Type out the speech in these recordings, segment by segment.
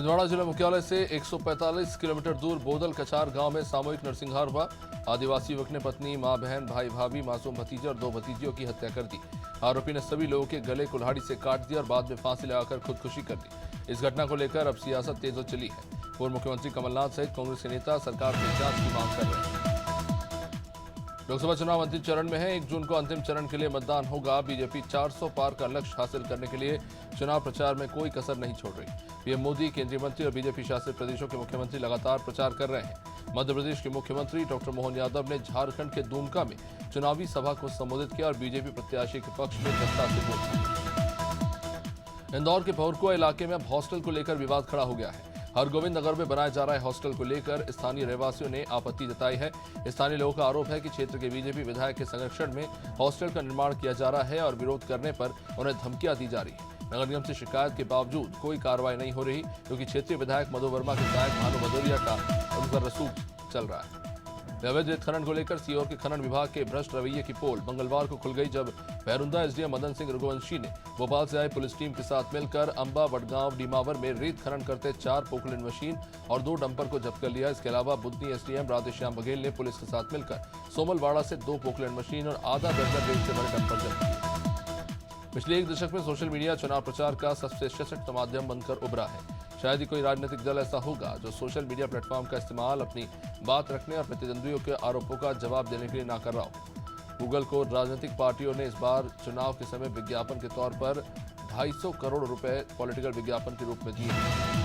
छिंदवाड़ा जिला मुख्यालय से 145 किलोमीटर दूर बोदल कचार गांव में सामूहिक नरसंहार हुआ। आदिवासी युवक ने पत्नी, मां, बहन, भाई, भाभी, मासूम भतीजे और 2 भतीजियों की हत्या कर दी। आरोपी ने सभी लोगों के गले कुल्हाड़ी से काट दिया और बाद में फांसी लगाकर खुदकुशी कर दी। इस घटना को लेकर अब सियासत तेज हो चली है। पूर्व मुख्यमंत्री कमलनाथ सहित कांग्रेस के नेता सरकार से जांच की मांग कर रहे हैं। लोकसभा चुनाव अंतिम चरण में है। 1 जून को अंतिम चरण के लिए मतदान होगा। बीजेपी 400 पार का लक्ष्य हासिल करने के लिए चुनाव प्रचार में कोई कसर नहीं छोड़ रही। पीएम मोदी, केंद्रीय मंत्री और बीजेपी शासित प्रदेशों के मुख्यमंत्री लगातार प्रचार कर रहे हैं। मध्य प्रदेश के मुख्यमंत्री डॉक्टर मोहन यादव ने झारखंड के दुमका में चुनावी सभा को संबोधित किया और बीजेपी प्रत्याशी के पक्ष में जनता से बोला। इंदौर के पहुरकुआ इलाके में अब हॉस्टल को लेकर विवाद खड़ा हो गया है। हरगोविंद नगर में बनाए जा रहे हॉस्टल को लेकर स्थानीय रहवासियों ने आपत्ति जताई है। स्थानीय लोगों का आरोप है कि क्षेत्र के बीजेपी विधायक के संरक्षण में हॉस्टल का निर्माण किया जा रहा है और विरोध करने पर उन्हें धमकियां दी जा रही है। नगर निगम से शिकायत के बावजूद कोई कार्रवाई नहीं हो रही, क्योंकि क्षेत्रीय विधायक मधु वर्मा के सहायक भानु भदौरिया का उनका रसूख चल रहा है। अवैध रेत खनन को लेकर सीहोर के खनन विभाग के भ्रष्ट रवैये की पोल मंगलवार को खुल गई, जब भैरुंदा एसडीएम मदन सिंह रघुवंशी ने भोपाल से आई पुलिस टीम के साथ मिलकर अंबा बडगांव डीमावर में रेत खनन करते 4 पोकलैंड मशीन और 2 डंपर को जब्त कर लिया। इसके अलावा बुधनी एसडीएम राधेश्याम बघेल ने पुलिस के साथ मिलकर सोमलवाड़ा से 2 पोकलैंड मशीन और आधा दर्जन रेत से भरे डंपर जब्त किए। पिछले 1 दशक में सोशल मीडिया चुनाव प्रचार का सबसे सशक्त माध्यम बनकर उभरा है। शायद ही कोई राजनीतिक दल ऐसा होगा जो सोशल मीडिया प्लेटफॉर्म का इस्तेमाल अपनी बात रखने और प्रतिद्वंदियों के आरोपों का जवाब देने के लिए ना कर रहा हो। गूगल को राजनीतिक पार्टियों ने इस बार चुनाव के समय विज्ञापन के तौर पर 250 करोड़ रुपए पॉलिटिकल विज्ञापन के रूप में दिए।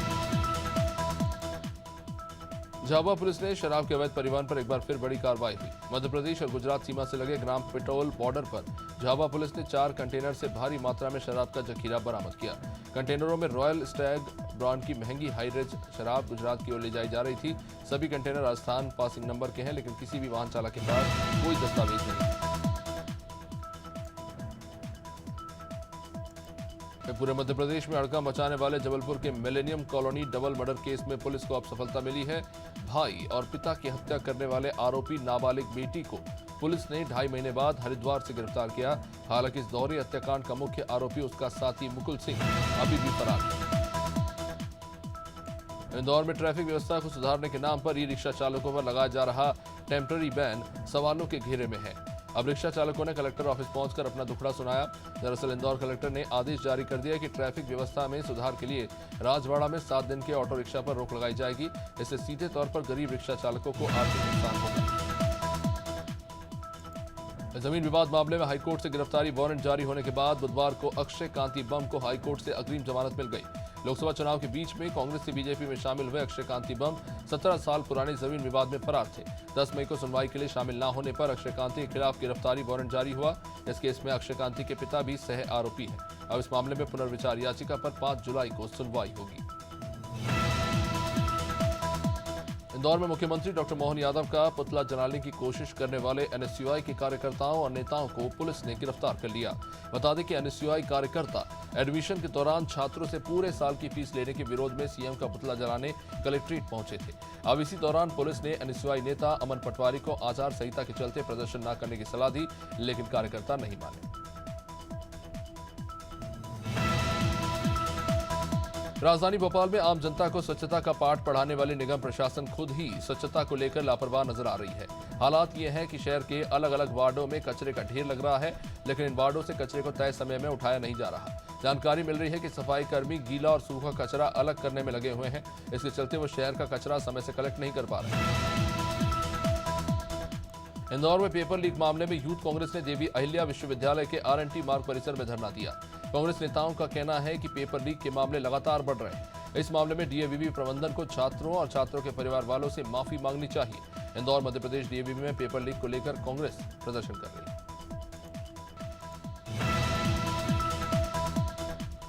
झाबुआ पुलिस ने शराब के अवैध परिवहन पर एक बार फिर बड़ी कार्रवाई हुई। मध्य प्रदेश और गुजरात सीमा से लगे ग्राम पिटोल बॉर्डर पर झाबुआ पुलिस ने 4 कंटेनर से भारी मात्रा में शराब का जखीरा बरामद किया। कंटेनरों में रॉयल स्टैग ब्रांड की महंगी हाईरेज शराब गुजरात की ओर ले जाई जा रही थी। सभी कंटेनर राजस्थान पासिंग नंबर के हैं, लेकिन किसी भी वाहन चालक के पास कोई दस्तावेज नहीं। पूरे मध्य प्रदेश में हड़कंप मचाने वाले जबलपुर के millennium colony double murder case में पुलिस को अब सफलता मिली है। भाई और पिता की हत्या करने वाले आरोपी नाबालिग बेटी को पुलिस ने 2.5 महीने बाद हरिद्वार से गिरफ्तार किया। हालांकि इस दोहरे हत्याकांड का मुख्य आरोपी उसका साथी मुकुल सिंह अभी भी फरार है। इंदौर में ट्रैफिक व्यवस्था को सुधारने के नाम पर ई रिक्शा चालकों पर लगाया जा रहा टेम्पररी बैन सवालों के घेरे में है। अब रिक्शा चालकों ने कलेक्टर ऑफिस पहुंचकर अपना दुखड़ा सुनाया। दरअसल इंदौर कलेक्टर ने आदेश जारी कर दिया कि ट्रैफिक व्यवस्था में सुधार के लिए राजवाड़ा में 7 दिन के ऑटो रिक्शा पर रोक लगाई जाएगी। इससे सीधे तौर पर गरीब रिक्शा चालकों को आर्थिक नुकसान होगा। जमीन विवाद मामले में हाईकोर्ट से गिरफ्तारी वारंट जारी होने के बाद बुधवार को अक्षय कांति बम को हाईकोर्ट से अग्रिम जमानत मिल गई। लोकसभा चुनाव के बीच में कांग्रेस से बीजेपी में शामिल हुए अक्षय कांति बम 17 साल पुराने जमीन विवाद में फरार थे। 10 मई को सुनवाई के लिए शामिल न होने पर अक्षय कांति के खिलाफ गिरफ्तारी वारंट जारी हुआ। इस केस में अक्षय कांति के पिता भी सह आरोपी हैं। अब इस मामले में पुनर्विचार याचिका पर 5 जुलाई को सुनवाई होगी। इंदौर में मुख्यमंत्री डॉक्टर मोहन यादव का पुतला जलाने की कोशिश करने वाले एनएसयूआई के कार्यकर्ताओं और नेताओं को पुलिस ने गिरफ्तार कर लिया। बता दें कि एनएसयूआई कार्यकर्ता एडमिशन के दौरान छात्रों से पूरे साल की फीस लेने के विरोध में सीएम का पुतला जलाने कलेक्ट्रेट पहुंचे थे। अब इसी दौरान पुलिस ने एनएसयूआई नेता अमन पटवारी को आचार संहिता के चलते प्रदर्शन न करने की सलाह दी, लेकिन कार्यकर्ता नहीं माने। राजधानी भोपाल में आम जनता को स्वच्छता का पाठ पढ़ाने वाली निगम प्रशासन खुद ही स्वच्छता को लेकर लापरवाह नजर आ रही है। हालात ये है कि शहर के अलग अलग वार्डों में कचरे का ढेर लग रहा है, लेकिन इन वार्डों से कचरे को तय समय में उठाया नहीं जा रहा। जानकारी मिल रही है कि सफाई कर्मी गीला और सूखा कचरा अलग करने में लगे हुए हैं। इसके चलते वो शहर का कचरा समय से कलेक्ट नहीं कर पा रहे हैं। इंदौर में पेपर लीक मामले में यूथ कांग्रेस ने देवी अहिल्या विश्वविद्यालय के R&T मार्ग परिसर में धरना दिया। कांग्रेस नेताओं का कहना है कि पेपर लीक के मामले लगातार बढ़ रहे हैं। इस मामले में डीएवीवी प्रबंधन को छात्रों और छात्रों के परिवार वालों से माफी मांगनी चाहिए। इंदौर मध्य प्रदेश डीएवीवी में पेपर लीक को लेकर कांग्रेस प्रदर्शन कर रही है।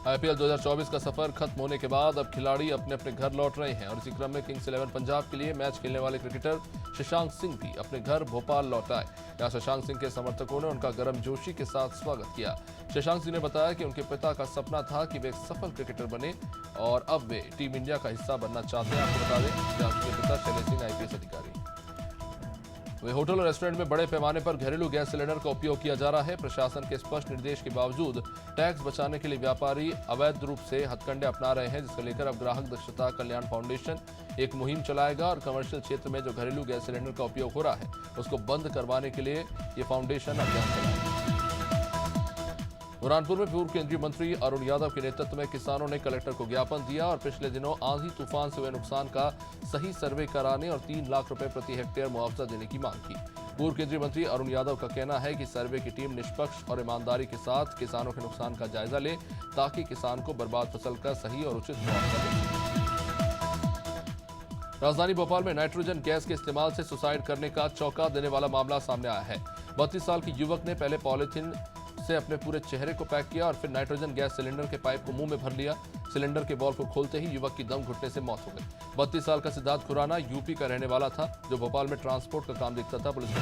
आईपीएल 2024 का सफर खत्म होने के बाद अब खिलाड़ी अपने अपने घर लौट रहे हैं और इसी क्रम में किंग्स 11 पंजाब के लिए मैच खेलने वाले क्रिकेटर शशांक सिंह भी अपने घर भोपाल लौट आए। यहां शशांक सिंह के समर्थकों ने उनका गर्मजोशी के साथ स्वागत किया। शशांक सिंह ने बताया कि उनके पिता का सपना था कि वे एक सफल क्रिकेटर बने और अब वे टीम इंडिया का हिस्सा बनना चाहते हैं। आपको बता दें शशांक के पिता शैलेश सिंह आईपीएस अधिकारी। वहीं होटल और रेस्टोरेंट में बड़े पैमाने पर घरेलू गैस सिलेंडर का उपयोग किया जा रहा है। प्रशासन के स्पष्ट निर्देश के बावजूद टैक्स बचाने के लिए व्यापारी अवैध रूप से हथकंडे अपना रहे हैं, जिसको लेकर अब ग्राहक दक्षता कल्याण फाउंडेशन एक मुहिम चलाएगा और कमर्शियल क्षेत्र में जो घरेलू गैस सिलेंडर का उपयोग हो रहा है उसको बंद करवाने के लिए ये फाउंडेशन अभियान चलाएगा। बुरहानपुर में पूर्व केंद्रीय मंत्री अरुण यादव के नेतृत्व में किसानों ने कलेक्टर को ज्ञापन दिया और पिछले दिनों आंधी तूफान से हुए नुकसान का सही सर्वे कराने और 3 लाख रुपए प्रति हेक्टेयर मुआवजा देने की मांग की। पूर्व केंद्रीय मंत्री अरुण यादव का कहना है कि सर्वे की टीम निष्पक्ष और ईमानदारी के साथ किसानों के नुकसान का जायजा ले ताकि किसान को बर्बाद फसल का सही और उचित मुआवजा मिले। राजधानी भोपाल में नाइट्रोजन गैस के इस्तेमाल से सुसाइड करने का चौंका देने वाला मामला सामने आया है। 32 साल की युवक ने पहले पॉलीथीन से अपने पूरे चेहरे को पैक किया और फिर नाइट्रोजन गैस सिलेंडर के पाइप को मुंह में भर लिया। सिलेंडर के बॉल को खोलते ही युवक की दम घुटने से मौत हो गई। 32 साल का सिद्धार्थ खुराना यूपी का रहने वाला था, जो भोपाल में ट्रांसपोर्ट का काम देखता था। पुलिस ने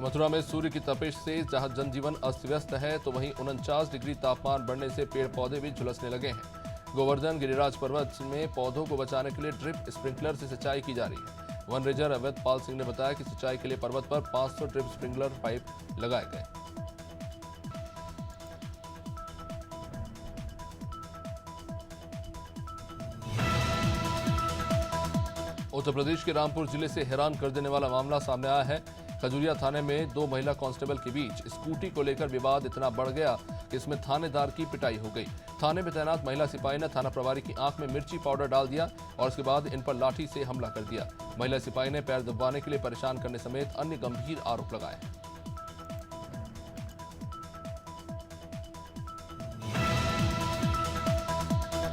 मथुरा में सूर्य की तपिश से जहां जनजीवन अस्त व्यस्त है, तो वहीं 49 डिग्री तापमान बढ़ने से पेड़ पौधे भी झुलसने लगे हैं। गोवर्धन गिरिराज पर्वत में पौधों को बचाने के लिए ड्रिप स्प्रिंकलर से सिंचाई की जा रही है। वन रेंजर अवैध पाल सिंह ने बताया कि सिंचाई के लिए पर्वत पर 500 ड्रिप स्प्रिंकलर पाइप लगाए गए। उत्तर प्रदेश के रामपुर जिले से हैरान कर देने वाला मामला सामने आया है। खजुरिया थाने में 2 महिला कांस्टेबल के बीच स्कूटी को लेकर विवाद इतना बढ़ गया कि इसमें थानेदार की पिटाई हो गई। थाने में तैनात महिला सिपाही ने थाना प्रभारी की आंख में मिर्ची पाउडर डाल दिया और उसके बाद इन पर लाठी से हमला कर दिया। महिला सिपाही ने पैर दबाने के लिए परेशान करने समेत अन्य गंभीर आरोप लगाए।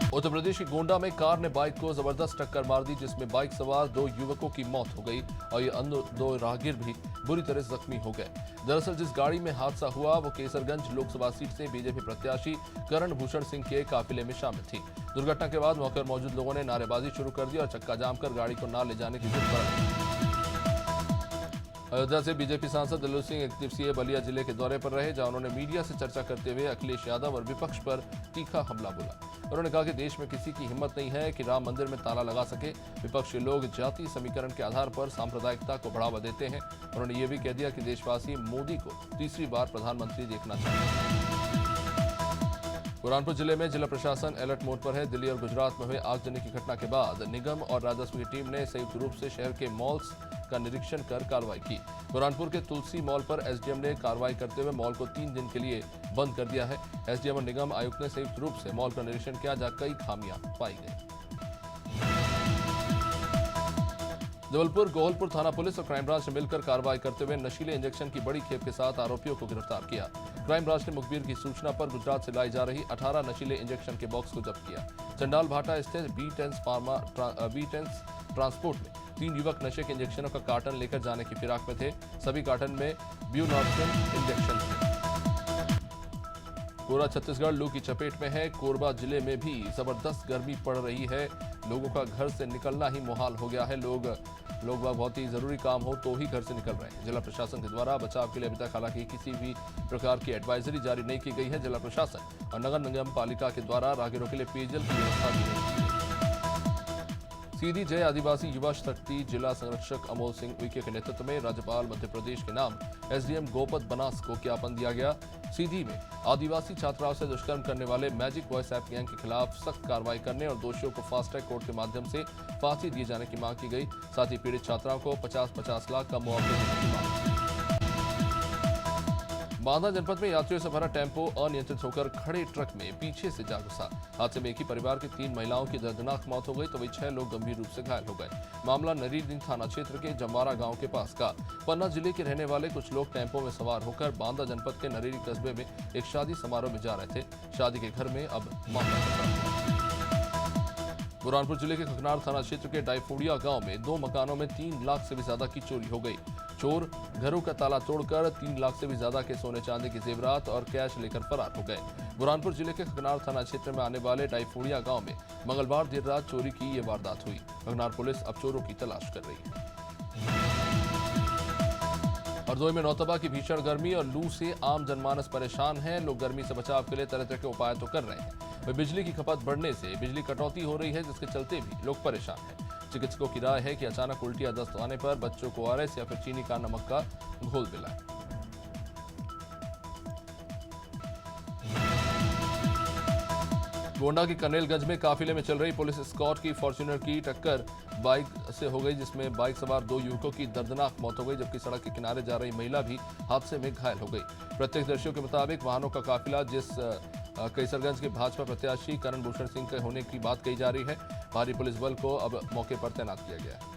उत्तर प्रदेश के गोंडा में कार ने बाइक को जबरदस्त टक्कर मार दी, जिसमें बाइक सवार 2 युवकों की मौत हो गई और ये अन्य 2 राहगीर भी बुरी तरह जख्मी हो गए। दरअसल जिस गाड़ी में हादसा हुआ वो केसरगंज लोकसभा सीट से बीजेपी प्रत्याशी करण भूषण सिंह के काफिले में शामिल थी। दुर्घटना के बाद मौके पर मौजूद लोगों ने नारेबाजी शुरू कर दी और चक्का जाम कर गाड़ी को न ले जाने की जिद पर। अयोध्या से बीजेपी सांसद दिल्लू सिंह 1 दिवसीय बलिया जिले के दौरे पर रहे, जहां उन्होंने मीडिया से चर्चा करते हुए अखिलेश यादव और विपक्ष पर तीखा हमला बोला। उन्होंने कहा कि देश में किसी की हिम्मत नहीं है कि राम मंदिर में ताला लगा सके। विपक्ष के लोग जाति समीकरण के आधार पर सांप्रदायिकता को बढ़ावा देते हैं। उन्होंने ये भी कह दिया कि देशवासी मोदी को तीसरी बार प्रधानमंत्री देखना चाहते हैं। बुरहानपुर जिले में जिला प्रशासन अलर्ट मोड पर है। दिल्ली और गुजरात में हुए आगजनी की घटना के बाद निगम और राजस्व की टीम ने संयुक्त रूप से शहर के मॉल्स का निरीक्षण कर कार्रवाई की। बुरहानपुर के तुलसी मॉल पर एसडीएम ने कार्रवाई करते हुए मॉल को 3 दिन के लिए बंद कर दिया है। एसडीएम और निगम आयुक्त ने संयुक्त रूप से मॉल का निरीक्षण किया, जहां कई खामियां पाई गई। जबलपुर गोहलपुर थाना पुलिस और क्राइम ब्रांच ने मिलकर कार्रवाई करते हुए नशीले इंजेक्शन की बड़ी खेप के साथ आरोपियों को गिरफ्तार किया। क्राइम ब्रांच ने मुखबिर की सूचना पर गुजरात से लाई जा रही 18 नशीले इंजेक्शन के बॉक्स को जब्त किया। चंडाल भाटा स्थित बी10 ट्रांसपोर्ट में 3 युवक नशे के इंजेक्शनों का कार्टन लेकर जाने की फिराक में थे। सभी कार्टन में ब्यूनॉर्फिन इंजेक्शन थे। पूरा छत्तीसगढ़ लू की चपेट में है। कोरबा जिले में भी जबरदस्त गर्मी पड़ रही है। लोगों का घर से निकलना ही मुहाल हो गया है। लोग बहुत ही जरूरी काम हो तो ही घर से निकल रहे हैं। जिला प्रशासन के द्वारा बचाव के लिए अभी तक हालांकि किसी भी प्रकार की एडवाइजरी जारी नहीं की गई है। जिला प्रशासन और नगर निगम पालिका के द्वारा राहगीरों के लिए पेयजल की व्यवस्था की गई है। सीधी जय आदिवासी युवा शक्ति जिला संरक्षक अमोल सिंह उइके के नेतृत्व में राज्यपाल मध्य प्रदेश के नाम एसडीएम गोपत बनास को ज्ञापन दिया गया। सीधी में आदिवासी छात्राओं से दुष्कर्म करने वाले मैजिक वॉइस ऐप गैंग के खिलाफ सख्त कार्रवाई करने और दोषियों को फास्ट ट्रैक कोर्ट के माध्यम से फांसी दिए जाने की मांग की गई। साथ ही पीड़ित छात्राओं को 50-50 लाख का मुआवजा देने की मांग। बांदा जनपद में यात्रियों से भरा टेम्पो अनियंत्रित होकर खड़े ट्रक में पीछे से जा घुसा। हादसे में एक ही परिवार की 3 महिलाओं की दर्दनाक मौत हो गई तो वही 6 लोग गंभीर रूप से घायल हो गए। मामला नरीदिन थाना क्षेत्र के जमवारा गांव के पास का। पन्ना जिले के रहने वाले कुछ लोग टेम्पो में सवार होकर बांदा जनपद के नरेरी कस्बे में एक शादी समारोह में जा रहे थे। शादी के घर में अब मामला। बुरहानपुर जिले के खकनार थाना क्षेत्र के डायफोडिया गांव में 2 मकानों में 3 लाख से भी ज्यादा की चोरी हो गई। चोर घरों का ताला तोड़कर 3 लाख से भी ज्यादा के सोने चांदी के जेवरात और कैश लेकर फरार हो गए। बुरहानपुर जिले के खकनार थाना क्षेत्र में आने वाले डायफोडिया गांव में मंगलवार देर रात चोरी की ये वारदात हुई। खकनार पुलिस अब चोरों की तलाश कर रही है। हरदोई में नौतपा की भीषण गर्मी और लू से आम जनमानस परेशान है। लोग गर्मी से बचाव के लिए तरह तरह के उपाय तो कर रहे हैं। बिजली की खपत बढ़ने से बिजली कटौती हो रही है, जिसके चलते भी लोग परेशान हैं। चिकित्सकों की राय है कि अचानक उल्टी या दस्त आने पर बच्चों को ORS या फिर चीनी का नमक का घोल पिलाएं। गोंडा के कनेलगंज में काफिले में चल रही पुलिस स्कॉट की फॉर्च्यूनर की टक्कर बाइक से हो गई, जिसमें बाइक सवार 2 युवकों की दर्दनाक मौत हो गई, जबकि सड़क के किनारे जा रही महिला भी हादसे में घायल हो गई। प्रत्यक्षदर्शियों के मुताबिक वाहनों का काफिला जिस कैसरगंज के भाजपा प्रत्याशी करण भूषण सिंह के होने की बात कही जा रही है। भारी पुलिस बल को अब मौके पर तैनात किया गया है।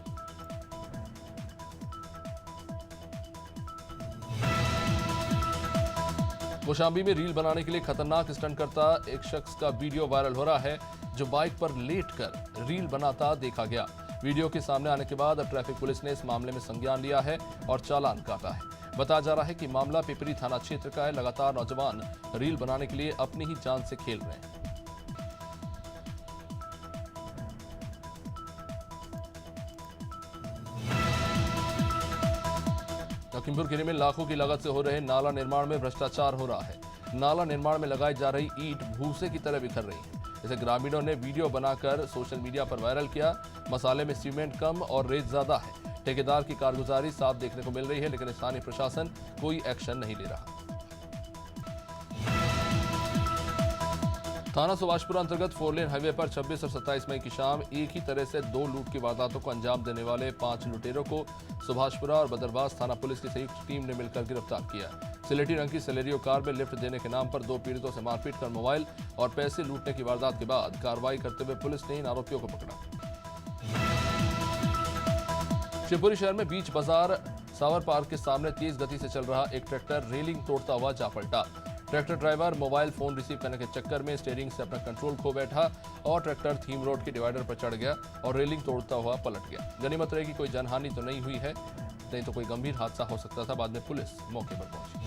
कौशाम्बी में रील बनाने के लिए खतरनाक स्टंट करता एक शख्स का वीडियो वायरल हो रहा है, जो बाइक पर लेटकर रील बनाता देखा गया। वीडियो के सामने आने के बाद अब ट्रैफिक पुलिस ने इस मामले में संज्ञान लिया है और चालान काटा है। बताया जा रहा है कि मामला पिपरी थाना क्षेत्र का है। लगातार नौजवान रील बनाने के लिए अपनी ही जान से खेल रहे हैं। लखीमपुर खीरी में लाखों की लागत से हो रहे नाला निर्माण में भ्रष्टाचार हो रहा है। नाला निर्माण में लगाई जा रही ईंट भूसे की तरह बिखर रही है। इसे ग्रामीणों ने वीडियो बनाकर सोशल मीडिया पर वायरल किया। मसाले में सीमेंट कम और रेत ज्यादा है। ठेकेदार की कारगुजारी साफ देखने को मिल रही है, लेकिन स्थानीय प्रशासन कोई एक्शन नहीं ले रहा। थाना सुभाषपुरा अंतर्गत 4 लेन हाईवे पर 26 और 27 मई की शाम एक ही तरह से 2 लूट की वारदातों को अंजाम देने वाले 5 लुटेरों को सुभाषपुरा और बदरबास थाना पुलिस की संयुक्त टीम ने मिलकर गिरफ्तार किया। सिलेटी रंग की सेलेरियो कार में लिफ्ट देने के नाम पर 2 पीड़ितों से मारपीट कर मोबाइल और पैसे लूटने की वारदात के बाद कार्रवाई करते हुए पुलिस ने इन आरोपियों को पकड़ा। शिवपुरी शहर में बीच बाजार सावर पार्क के सामने तेज गति से चल रहा एक ट्रैक्टर रेलिंग तोड़ता हुआ जा पलटा। Tractor driver mobile phone receive करने के चक्कर में स्टीयरिंग से अपना कंट्रोल खो बैठा और ट्रैक्टर थीम रोड के डिवाइडर पर चढ़ गया और रेलिंग तोड़ता हुआ पलट गया। गनीमत रही कि कोई जनहानि तो नहीं हुई है, नहीं तो कोई गंभीर हादसा हो सकता था। बाद में पुलिस मौके पर पहुंची।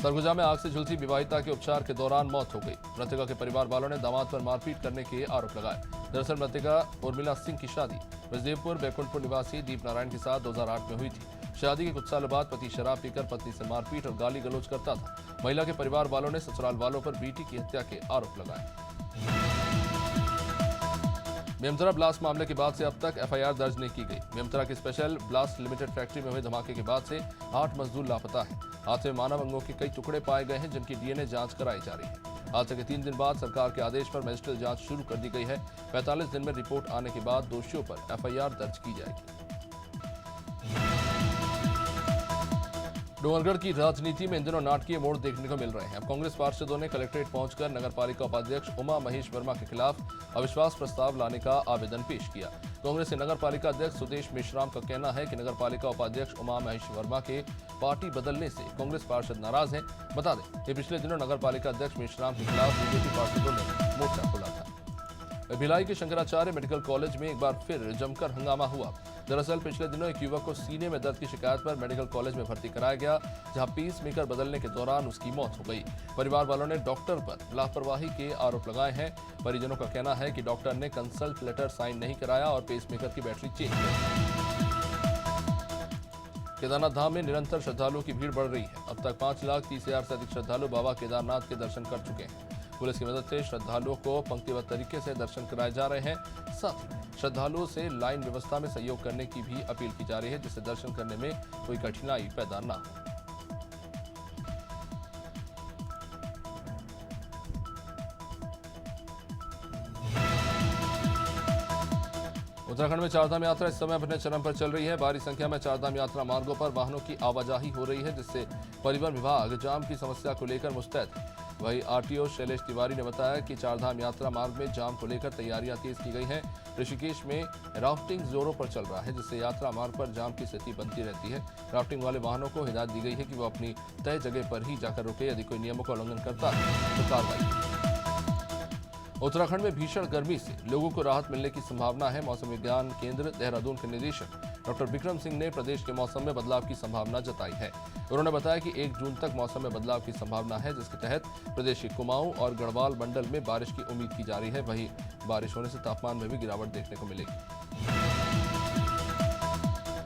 सरगुजा में आग से झुलसी विवाहिता के उपचार के दौरान मौत हो गई। मृतका के परिवार वालों ने दामाद पर मारपीट करने के आरोप लगाए। दरअसल मृतका उर्मिला सिंह की शादी विजयपुर बैकुंठपुर निवासी दीप नारायण के साथ 2008 में हुई थी। शादी के कुछ साल बाद पति शराब पीकर पत्नी से मारपीट और गाली गलौज करता था। महिला के परिवार वालों ने ससुराल वालों पर बेटी की हत्या के आरोप लगाए। मेमतरा ब्लास्ट मामले के बाद से अब तक FIR दर्ज नहीं की गई। मेमतरा की स्पेशल ब्लास्ट लिमिटेड फैक्ट्री में हुए धमाके के बाद से 8 मजदूर लापता हैं। हादसे में मानव अंगों के कई टुकड़े पाए गए हैं, जिनकी DNA जांच कराई जा रही है। हादसे के 3 दिन बाद सरकार के आदेश पर मजिस्ट्रेट जांच शुरू कर दी गई है। 45 दिन में रिपोर्ट आने के बाद दोषियों पर FIR दर्ज की जाएगी। डोंगरगढ़ की राजनीति में इन दिनों नाटकीय मोड़ देखने को मिल रहे हैं। अब कांग्रेस पार्षदों ने कलेक्ट्रेट पहुंचकर नगरपालिका उपाध्यक्ष उमा महेश वर्मा के खिलाफ अविश्वास प्रस्ताव लाने का आवेदन पेश किया। कांग्रेस के नगरपालिका अध्यक्ष सुदेश मेश्राम का कहना है कि नगरपालिका उपाध्यक्ष उमा महेश वर्मा के पार्टी बदलने से कांग्रेस पार्षद नाराज हैं। बता दें कि पिछले दिनों नगरपालिका अध्यक्ष मेश्राम के खिलाफ बीजेपी पार्षदों ने मोर्चा खोला था। भिलाई के शंकराचार्य मेडिकल कॉलेज में एक बार फिर जमकर हंगामा हुआ। दरअसल पिछले दिनों एक युवक को सीने में दर्द की शिकायत पर मेडिकल कॉलेज में भर्ती कराया गया, जहां पीस मेकर बदलने के दौरान उसकी मौत हो गई। परिवार वालों ने डॉक्टर पर लापरवाही के आरोप लगाए हैं। परिजनों का कहना है कि डॉक्टर ने कंसल्ट लेटर साइन नहीं कराया और पेस मेकर की बैटरी चेंज की। केदारनाथ धाम में निरंतर श्रद्धालुओं की भीड़ बढ़ रही है। अब तक 5,30,000 से अधिक श्रद्धालु बाबा केदारनाथ के दर्शन कर चुके हैं। पुलिस की मदद से श्रद्धालुओं को पंक्तिबद्ध तरीके से दर्शन कराए जा रहे हैं। साथ ही श्रद्धालुओं से लाइन व्यवस्था में सहयोग करने की भी अपील की जा रही है, जिससे दर्शन करने में कोई कठिनाई पैदा न हो। उत्तराखंड में चारधाम यात्रा इस समय अपने चरम पर चल रही है। भारी संख्या में चारधाम यात्रा मार्गों पर वाहनों की आवाजाही हो रही है, जिससे परिवहन विभाग जाम की समस्या को लेकर मुस्तैद है। वहीं RTO शैलेश तिवारी ने बताया कि चारधाम यात्रा मार्ग में जाम को लेकर तैयारियां तेज की गई हैं। ऋषिकेश में राफ्टिंग जोरों पर चल रहा है, जिससे यात्रा मार्ग पर जाम की स्थिति बनती रहती है। राफ्टिंग वाले वाहनों को हिदायत दी गई है कि वो अपनी तय जगह पर ही जाकर रुके। यदि कोई नियमों का उल्लंघन करता है तो कार्रवाई। उत्तराखंड में भीषण गर्मी से लोगों को राहत मिलने की संभावना है। मौसम विज्ञान केंद्र देहरादून के निदेशक डॉक्टर विक्रम सिंह ने प्रदेश के मौसम में बदलाव की संभावना जताई है। उन्होंने बताया कि 1 जून तक मौसम में बदलाव की संभावना है, जिसके तहत प्रदेश के कुमाऊं और गढ़वाल मंडल में बारिश की उम्मीद की जा रही है। वहीं बारिश होने से तापमान में भी गिरावट देखने को मिलेगी।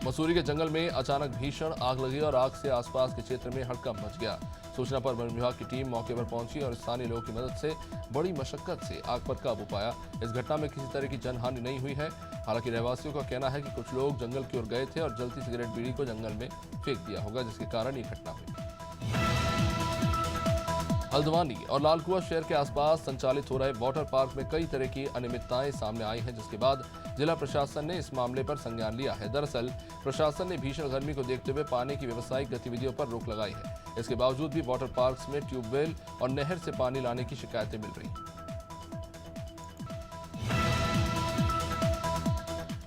मसूरी के जंगल में अचानक भीषण आग लगी और आग से आसपास के क्षेत्र में हड़कंप मच गया। सूचना पर वन विभाग की टीम मौके पर पहुंची और स्थानीय लोगों की मदद से बड़ी मशक्कत से आग पर काबू पाया। इस घटना में किसी तरह की जनहानि नहीं हुई है। हालांकि रहवासियों का कहना है कि कुछ लोग जंगल की ओर गए थे और जलती सिगरेट बीड़ी को जंगल में फेंक दिया होगा, जिसके कारण ये घटना हुई। हल्द्वानी और लालकुआं शहर के आसपास संचालित हो रहे वाटर पार्क में कई तरह की अनियमितताएं सामने आई हैं, जिसके बाद जिला प्रशासन ने इस मामले पर संज्ञान लिया है। दरअसल प्रशासन ने भीषण गर्मी को देखते हुए पानी की व्यावसायिक गतिविधियों पर रोक लगाई है। इसके बावजूद भी वाटर पार्क में ट्यूबवेल और नहर से पानी लाने की शिकायतें मिल रही हैं।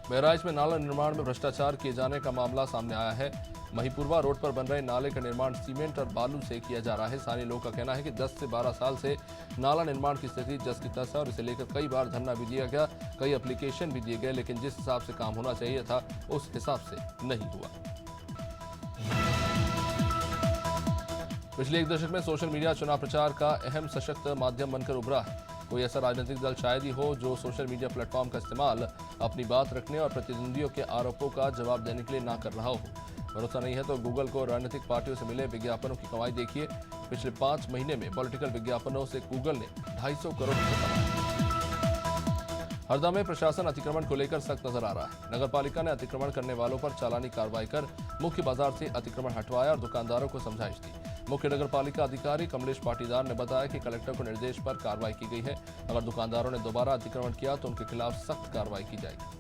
बहराइच में नाला निर्माण में भ्रष्टाचार किए जाने का मामला सामने आया है। महिपुरवा रोड पर बन रहे नाले का निर्माण सीमेंट और बालू से किया जा रहा है। स्थानीय लोगों का कहना है कि 10 से 12 साल से नाला निर्माण की स्थिति जस की तस है और इसे लेकर कई बार धरना भी दिया गया, कई एप्लीकेशन भी दिए गए, लेकिन जिस हिसाब से काम होना चाहिए था उस हिसाब से नहीं हुआ। पिछले एक दशक में सोशल मीडिया चुनाव प्रचार का अहम सशक्त माध्यम बनकर उभरा है। कोई ऐसा राजनीतिक दल शायद ही हो जो सोशल मीडिया प्लेटफॉर्म का इस्तेमाल अपनी बात रखने और प्रतिद्वंदियों के आरोपों का जवाब देने के लिए ना कर रहा हो। भरोसा नहीं है तो गूगल को राजनीतिक पार्टियों से मिले विज्ञापनों की कमाई देखिए। पिछले 5 महीने में पॉलिटिकल विज्ञापनों से गूगल ने 250 करोड़ रुपए कमाए। हरदा में प्रशासन अतिक्रमण को लेकर सख्त नजर आ रहा है। नगर पालिका ने अतिक्रमण करने वालों पर चालानी कार्रवाई कर मुख्य बाजार से अतिक्रमण हटवाया और दुकानदारों को समझाइश दी। मुख्य नगर पालिका अधिकारी कमलेश पाटीदार ने बताया कि कलेक्टर को निर्देश पर कार्रवाई की गई है। अगर दुकानदारों ने दोबारा अतिक्रमण किया तो उनके खिलाफ सख्त कार्रवाई की जाएगी।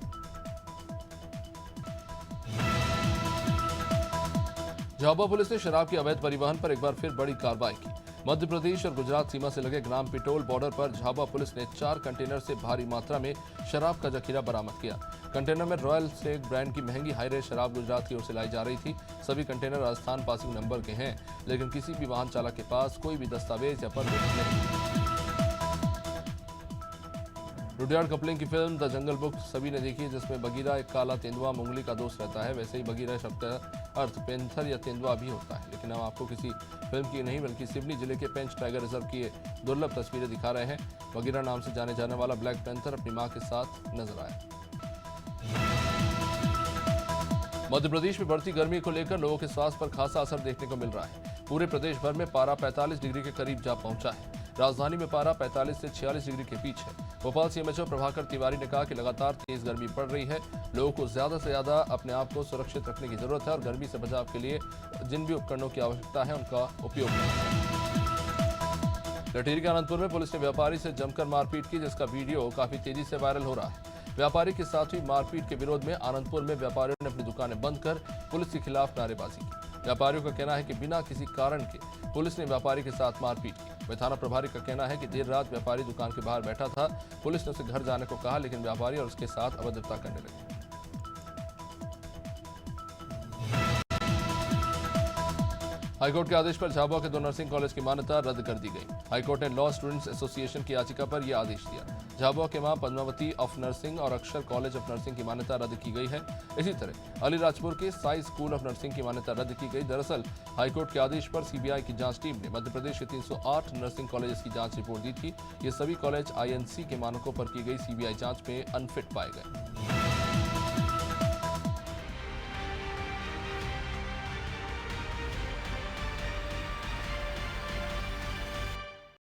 झाबुआ पुलिस ने शराब के अवैध परिवहन पर एक बार फिर बड़ी कार्रवाई की। मध्य प्रदेश और गुजरात सीमा से लगे ग्राम पिटोल बॉर्डर पर झाबुआ पुलिस ने 4 कंटेनर से भारी मात्रा में शराब का जखीरा बरामद किया। कंटेनर में रॉयल स्टेग ब्रांड की महंगी हाईरेट शराब गुजरात की ओर से लाई जा रही थी। सभी कंटेनर राजस्थान पासिंग नंबर के हैं, लेकिन किसी भी वाहन चालक के पास कोई भी दस्तावेज या परमिट नहीं। रुडयार्ड कपलिंग की फिल्म द जंगल बुक सभी ने देखी, जिसमें बगीरा एक काला तेंदुआ मुंगली का दोस्त रहता है। वैसे ही बगीरा शब्द का अर्थ पेंथर या तेंदुआ भी होता है। लेकिन हम आपको किसी फिल्म की नहीं बल्कि सिवनी जिले के पेंच टाइगर रिजर्व की दुर्लभ तस्वीरें दिखा रहे हैं। बगीरा नाम से जाने जाने वाला ब्लैक पेंथर अपनी मां के साथ नजर आया। मध्य प्रदेश में बढ़ती गर्मी को लेकर लोगों के स्वास्थ्य पर खासा असर देखने को मिल रहा है। पूरे प्रदेश भर में पारा 45 डिग्री के करीब जा पहुंचा है। राजधानी में पारा 45 से 46 डिग्री के बीच है। भोपाल सीएमएचओ प्रभाकर तिवारी ने कहा कि लगातार तेज गर्मी पड़ रही है। लोगों को ज्यादा से ज्यादा अपने आप को सुरक्षित रखने की जरूरत है और गर्मी से बचाव के लिए जिन भी उपकरणों की आवश्यकता है उनका उपयोग करें। लटेरी के आनंदपुर में पुलिस ने व्यापारी से जमकर मारपीट की, जिसका वीडियो काफी तेजी से वायरल हो रहा है। व्यापारी के साथ हुई मारपीट के विरोध में आनंदपुर में व्यापारियों ने अपनी दुकानें बंद कर पुलिस के खिलाफ नारेबाजी की। व्यापारियों का कहना है कि बिना किसी कारण के पुलिस ने व्यापारी के साथ मारपीट की। वह थाना प्रभारी का कहना है कि देर रात व्यापारी दुकान के बाहर बैठा था। पुलिस ने उसे घर जाने को कहा, लेकिन व्यापारी और उसके साथ अभद्रता करने लगे। हाईकोर्ट के आदेश पर झाबुआ के 2 नर्सिंग कॉलेज की मान्यता रद्द कर दी गई। हाईकोर्ट ने लॉ स्टूडेंट्स एसोसिएशन की याचिका पर यह आदेश दिया। झाबुआ के मां पद्मावती ऑफ नर्सिंग और अक्षर कॉलेज ऑफ नर्सिंग की मान्यता रद्द की गई है। इसी तरह अलीराजपुर के साई स्कूल ऑफ नर्सिंग की मान्यता रद्द की गई। दरअसल हाईकोर्ट के आदेश पर सीबीआई की जांच टीम ने मध्य प्रदेश के 308 नर्सिंग कॉलेज की जांच रिपोर्ट दी थी। ये सभी कॉलेज आईएनसी के मानकों पर की गई सीबीआई जांच में अनफिट पाए गए।